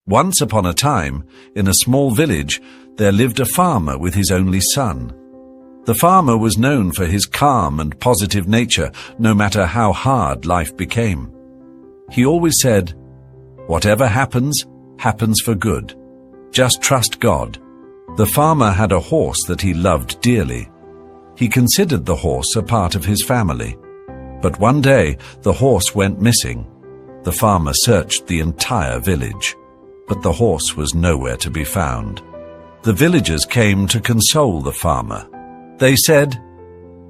Once upon a time, in a small village, there lived a farmer with his only son. The farmer was known for his calm and positive nature, no matter how hard life became. He always said, "Whatever happens, happens for good. Just trust God." The farmer had a horse that he loved dearly. He considered the horse a part of his family. But one day, the horse went missing. The farmer searched the entire village, but the horse was nowhere to be found. The villagers came to console the farmer. They said,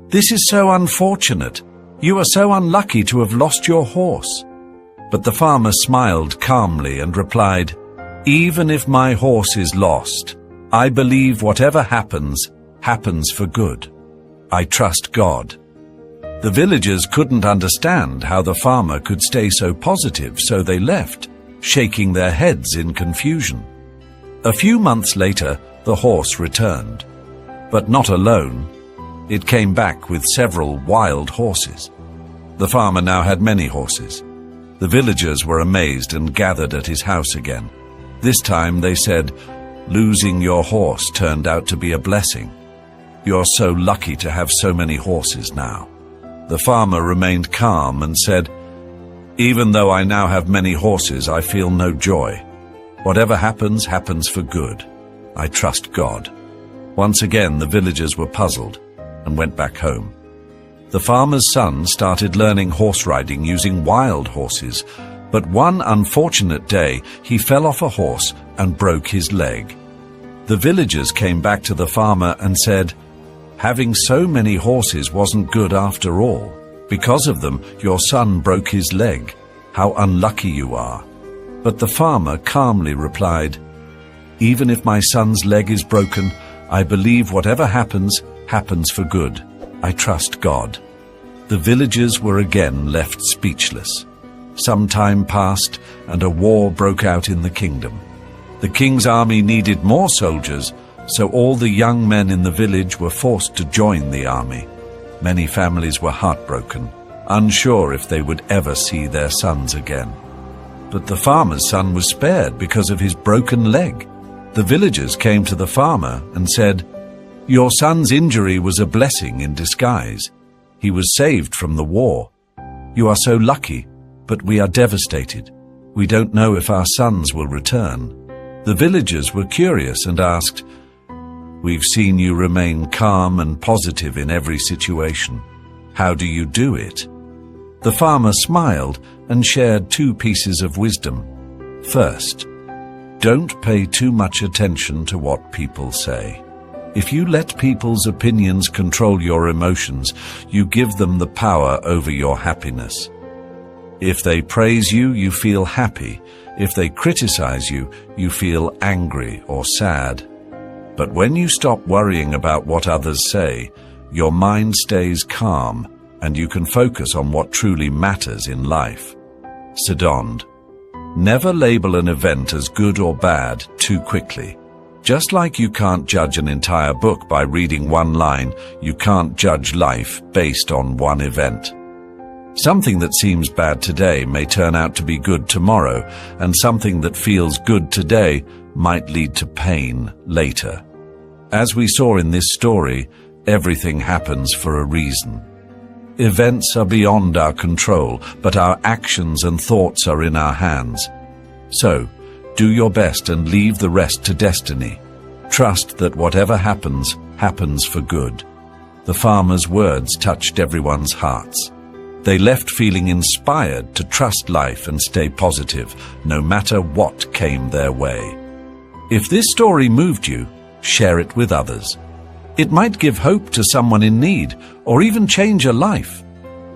"This is so unfortunate. You are so unlucky to have lost your horse." But the farmer smiled calmly and replied, "Even if my horse is lost, I believe whatever happens, happens for good. I trust God." The villagers couldn't understand how the farmer could stay so positive, so they left, shaking their heads in confusion. A few months later, the horse returned. But not alone. It came back with several wild horses. The farmer now had many horses. The villagers were amazed and gathered at his house again. This time they said, "Losing your horse turned out to be a blessing. You're so lucky to have so many horses now." The farmer remained calm and said, "Even though I now have many horses, I feel no joy. Whatever happens, happens for good. I trust God." Once again, the villagers were puzzled and went back home. The farmer's son started learning horse riding using wild horses, but one unfortunate day, he fell off a horse and broke his leg. The villagers came back to the farmer and said, "Having so many horses wasn't good after all. Because of them, your son broke his leg. How unlucky you are." But the farmer calmly replied, "Even if my son's leg is broken, I believe whatever happens, happens for good. I trust God." The villagers were again left speechless. Some time passed, and a war broke out in the kingdom. The king's army needed more soldiers, so all the young men in the village were forced to join the army. Many families were heartbroken, unsure if they would ever see their sons again. But the farmer's son was spared because of his broken leg. The villagers came to the farmer and said, "Your son's injury was a blessing in disguise. He was saved from the war. You are so lucky, but we are devastated. We don't know if our sons will return." The villagers were curious and asked, "We've seen you remain calm and positive in every situation. How do you do it?" The farmer smiled and shared 2 pieces of wisdom. First, don't pay too much attention to what people say. If you let people's opinions control your emotions, you give them the power over your happiness. If they praise you, you feel happy. If they criticize you, you feel angry or sad. But when you stop worrying about what others say, your mind stays calm and you can focus on what truly matters in life. Second, never label an event as good or bad too quickly. Just like you can't judge an entire book by reading one line, you can't judge life based on one event. Something that seems bad today may turn out to be good tomorrow, and something that feels good today might lead to pain later. As we saw in this story, everything happens for a reason. Events are beyond our control, but our actions and thoughts are in our hands. So, do your best and leave the rest to destiny. Trust that whatever happens, happens for good. The farmer's words touched everyone's hearts. They left feeling inspired to trust life and stay positive, no matter what came their way. If this story moved you, share it with others. It might give hope to someone in need, or even change a life.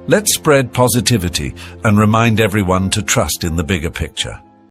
Let's spread positivity and remind everyone to trust in the bigger picture.